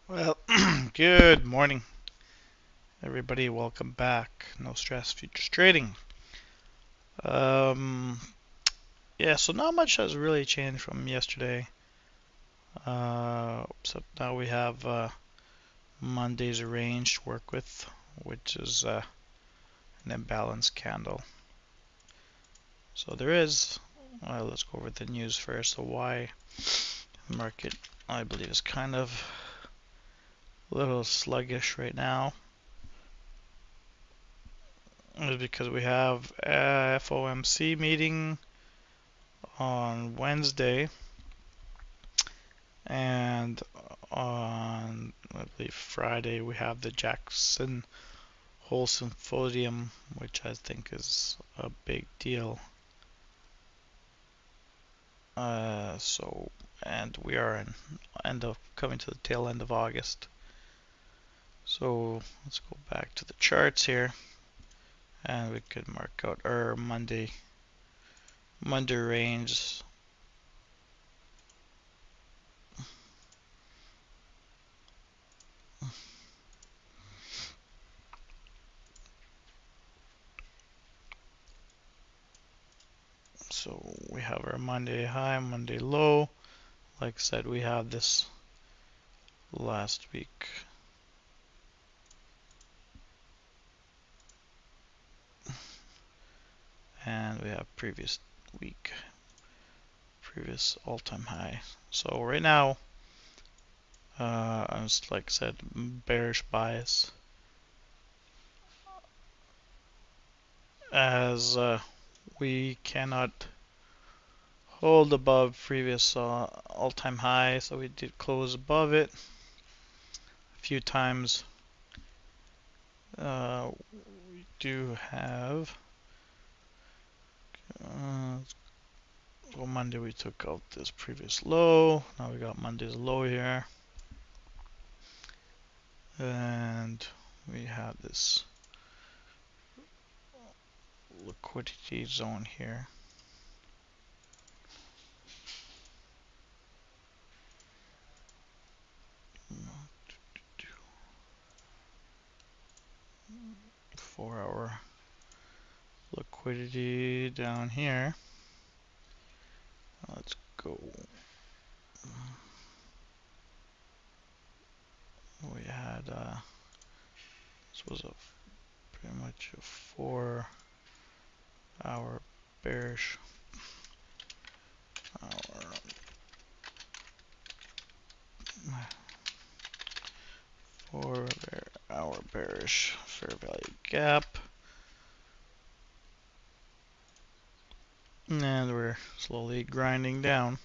Well, good morning, everybody. Welcome back. No stress futures trading. Um, yeah, so not much has really changed from yesterday. Except now we have Monday's range to work with, which is an imbalance candle. So there is. Let's go over the news first. So why the market, I believe, is kind of a little sluggish right now is because we have a FOMC meeting on Wednesday, and on I believe Friday we have the Jackson Hole Symposium, which I think is a big deal. And we are coming to the tail end of August. So let's go back to the charts here, and we could mark out our Monday range. So we have our Monday high, Monday low. Like I said, we have this last week. And we have previous week, previous all-time high. So right now, as like I said, bearish bias, as we cannot hold above previous all-time high, so we did close above it a few times. We do have well, Monday we took out this previous low. Now we got Monday's low here, and we have this liquidity zone here. For our liquidity down here. Let's go. We had this was pretty much a 4-hour bearish hour 4-hour bearish fair value gap, and we're slowly grinding down.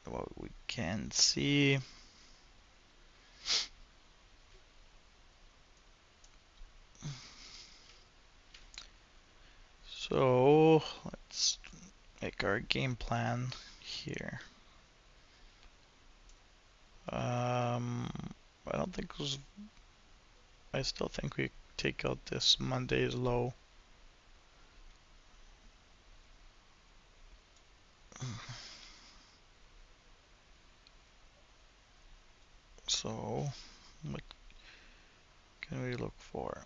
What we can see. So let's make our game plan here. I don't think it was. I still think we take out this Monday's low. So what can we look for?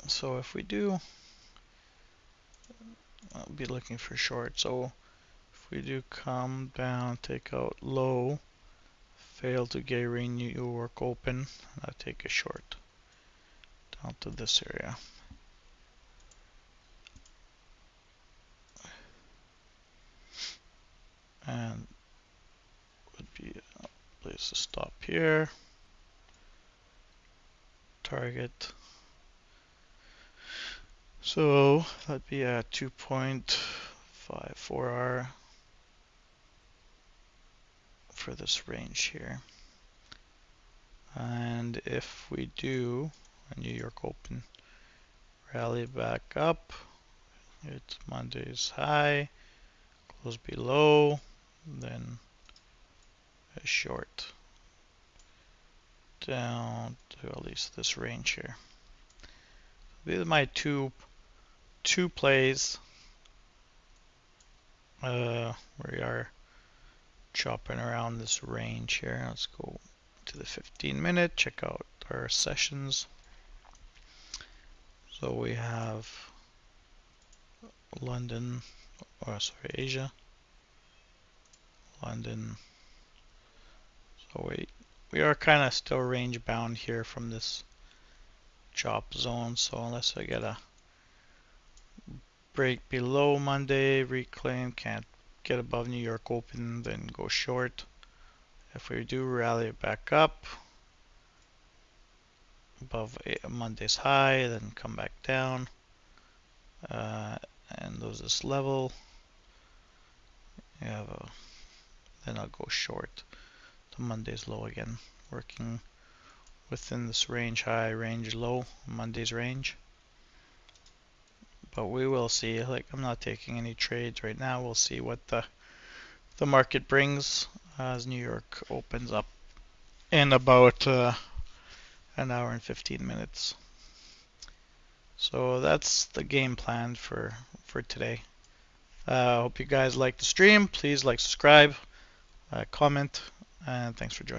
So if we do, I'll be looking for short. So if we do come down, take out low, fail to get New York open, I'll take a short down to this area. And would be a place to stop here. Target. So that'd be a 2.54R for this range here. And if we do a New York open, rally back up, it's Monday's high, close below, then a short down to at least this range here. These are my two plays. We are chopping around this range here. Let's go to the 15-minute, check out our sessions. So we have London, or sorry, Asia, London. So we are kind of still range bound here from this chop zone. So unless I get a break below Monday, reclaim, can't get above New York open, then go short. If we do rally it back up above Monday's high, then come back down and lose this level, then I'll go short to Monday's low again, working within this range high, range low, Monday's range. But we will see. Like, I'm not taking any trades right now. We'll see what the market brings as New York opens up in about an hour and 15 minutes. So that's the game plan for today. Hope you guys like the stream. Please like, subscribe, comment, and thanks for joining.